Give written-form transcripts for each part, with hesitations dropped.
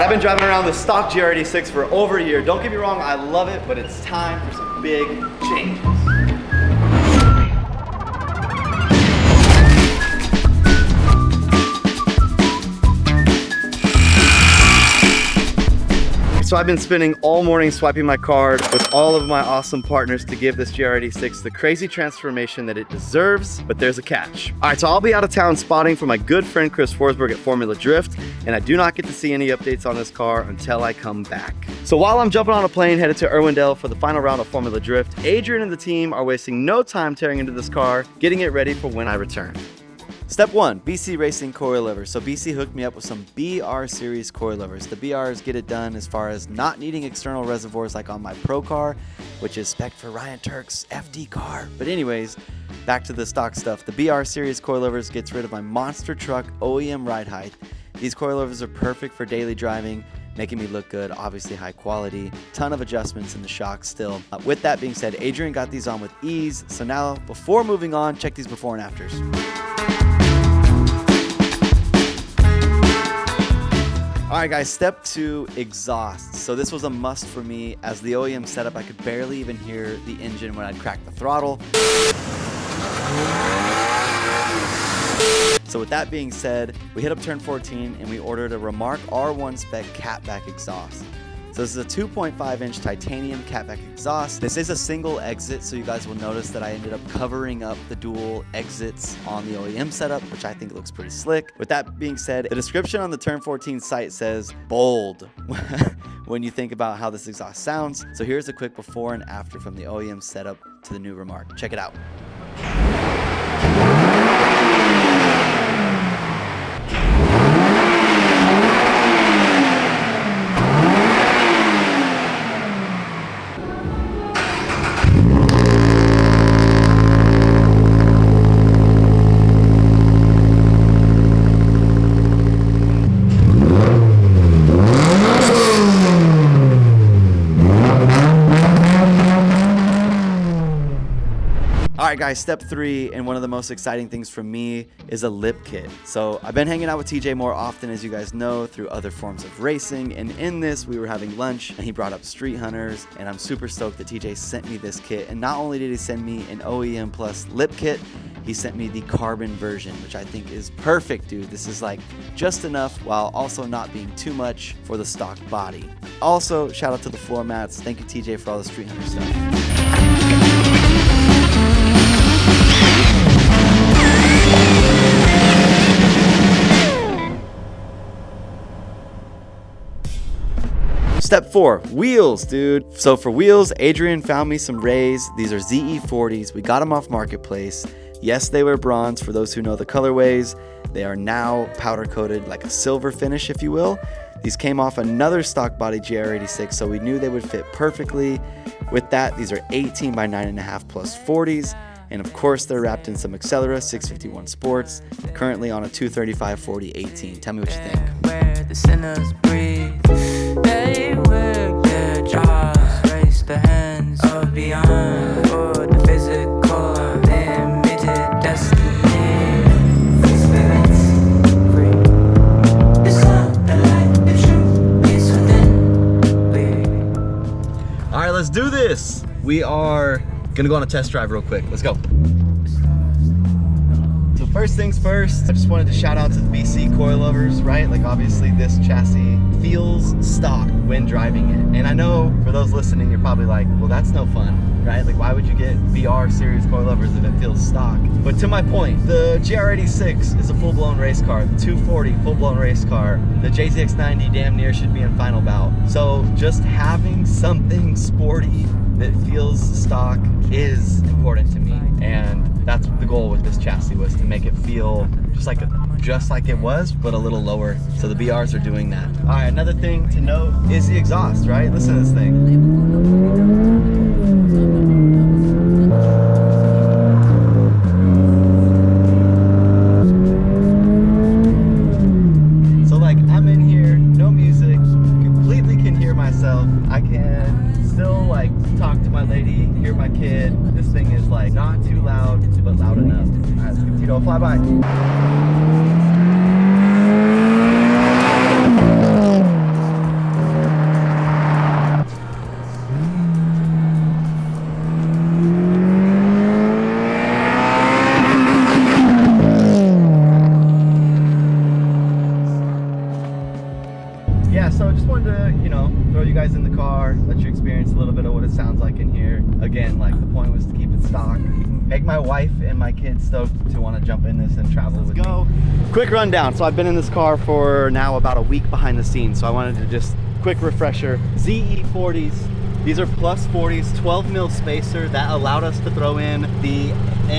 I've been driving around the stock GR86 for over a year. Don't get me wrong, I love it, but it's time for some big changes. So I've been spending all morning swiping my card with all of my awesome partners to give this GR86 the crazy transformation that it deserves, but there's a catch. All right, so I'll be out of town spotting for my good friend Chris Forsberg at Formula Drift, and I do not get to see any updates on this car until I come back. So while I'm jumping on a plane headed to Irwindale for the final round of Formula Drift, Adrian and the team are wasting no time tearing into this car, getting it ready for when I return. Step 1, BC Racing coilovers. So BC hooked me up with some BR series coilovers. The BRs get it done as far as not needing external reservoirs like on my Pro car, which is spec'd for Ryan Turk's FD car. But anyways, back to the stock stuff. The BR series coilovers gets rid of my monster truck OEM ride height. These coilovers are perfect for daily driving, making me look good, obviously high quality, ton of adjustments in the shocks still. With that being said, Adrian got these on with ease. So now, before moving on, check these before and afters. All right guys, step 2, exhaust. So this was a must for me. As the OEM setup, I could barely even hear the engine when I'd crack the throttle. So with that being said, we hit up turn 14 and we ordered a Remark R1 spec catback exhaust. So this is a 2.5 inch titanium catback exhaust. This is a single exit, so you guys will notice that I ended up covering up the dual exits on the OEM setup, which I think looks pretty slick. With that being said, the description on the Turn 14 site says bold when you think about how this exhaust sounds. So here's a quick before and after from the OEM setup to the new Remark. Check it out. All right guys, step 3, and one of the most exciting things for me is a lip kit. So I've been hanging out with TJ more often, as you guys know, through other forms of racing, and in this we were having lunch and he brought up Street Hunters, and I'm super stoked that TJ sent me this kit. And not only did he send me an OEM plus lip kit, he sent me the carbon version, which I think is perfect, dude. This is like just enough while also not being too much for the stock body. Also, shout out to the floor mats. Thank you TJ for all the Street Hunter stuff. Step 4, wheels, dude. So for wheels, Adrian found me some Rays. These are ZE40s. We got them off Marketplace. Yes, they were bronze for those who know the colorways. They are now powder coated, like a silver finish, if you will. These came off another stock body GR86, so we knew they would fit perfectly. With that, these are 18 by 9.5 plus 40s. And of course, they're wrapped in some Accelera 651 Sports, currently on a 235/40/18. Tell me what you think. Where the sinners breathe, they work their jaws, raise the hands of beyond for the physical, limited destiny. All right, let's do this. We are gonna go on a test drive real quick. Let's go. So first things first, I just wanted to shout out to the BC Coilovers, right? Like obviously this chassis feels stock when driving it. And I know for those listening, you're probably like, well, that's no fun, right? Like why would you get BR series coilovers if it feels stock? But to my point, the GR86 is a full-blown race car. The 240, full-blown race car. The JZX90 damn near should be in final bout. So just having something sporty that feels stock is important to me, and that's the goal with this chassis, was to make it feel just like it was, but a little lower. So the BRs are doing that. All right, another thing to note is the exhaust, right? Listen to this thing. So like I'm in here, no music, completely can hear myself. I can still like talk to my lady, hear my kid. This thing is like not too loud, but loud enough. All right, let's give Tito a flyby. wife and my kids stoked to want to jump in this and travel with me. Quick rundown. So I've been in this car for now about a week behind the scenes. So I wanted to just quick refresher. ZE40s. These are plus 40s, 12 mil spacer. That allowed us to throw in the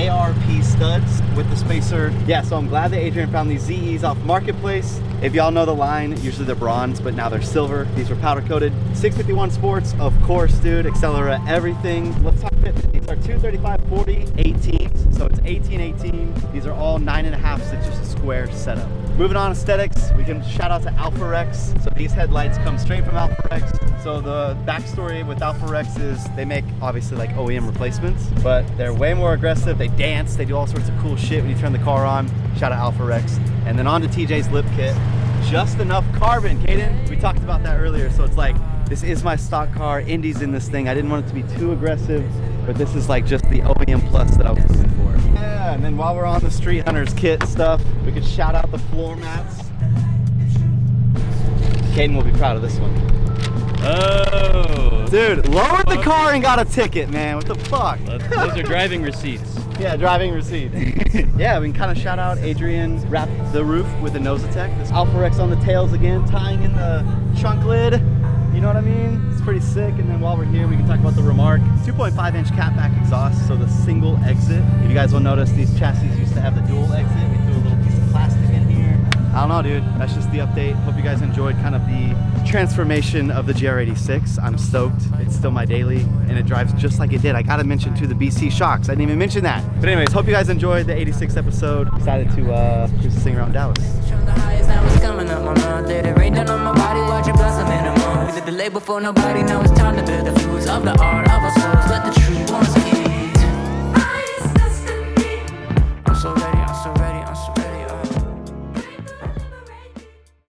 ARP studs with the spacer. Yeah, so I'm glad that Adrian found these ZEs off Marketplace. If y'all know the line, usually they're bronze, but now they're silver. These are powder coated. 651 Sports, of course, dude. Accelera, everything. Let's talk fit. These are 235, 40, 18s. So it's 18, 18. These are all 9.5, so it's just a square setup. Moving on, aesthetics, we can shout out to Alpha Rex. So these headlights come straight from Alpha Rex. So the backstory with Alpha Rex is they make obviously like OEM replacements, but they're way more aggressive. They dance, they do all sorts of cool shit when you turn the car on. Shout out Alpha Rex. And then on to TJ's lip kit. Just enough carbon, Caden. We talked about that earlier. So it's like, this is my stock car. Indy's in this thing. I didn't want it to be too aggressive, but this is like just the OEM plus that I was looking for. Yeah, and then while we're on the Street Hunters kit stuff, we could shout out the floor mats. Caden will be proud of this one. Oh. Dude, lowered the car and got a ticket, man. What the fuck? Those are driving receipts. Yeah, driving receipts. Yeah, we can kind of shout out Adrian wrapped the roof with a Nosatec. This Alpha Rex on the tails again, tying in the trunk lid. You know what I mean? It's pretty sick. And then while we're here, we can talk about the Remark. 2.5-inch catback exhaust, so the single exit. If you guys will notice, these chassis used to have the dual exit. We threw a little piece of plastic in here. I don't know, dude. That's just the update. Hope you guys enjoyed kind of the transformation of the GR86. I'm stoked. It's still my daily, and it drives just like it did. I gotta mention too the BC shocks. I didn't even mention that. But anyways, hope you guys enjoyed the 86th episode. Excited to cruise the sing around Dallas. Before nobody knows, time to build the fruits of the art of our souls. Let the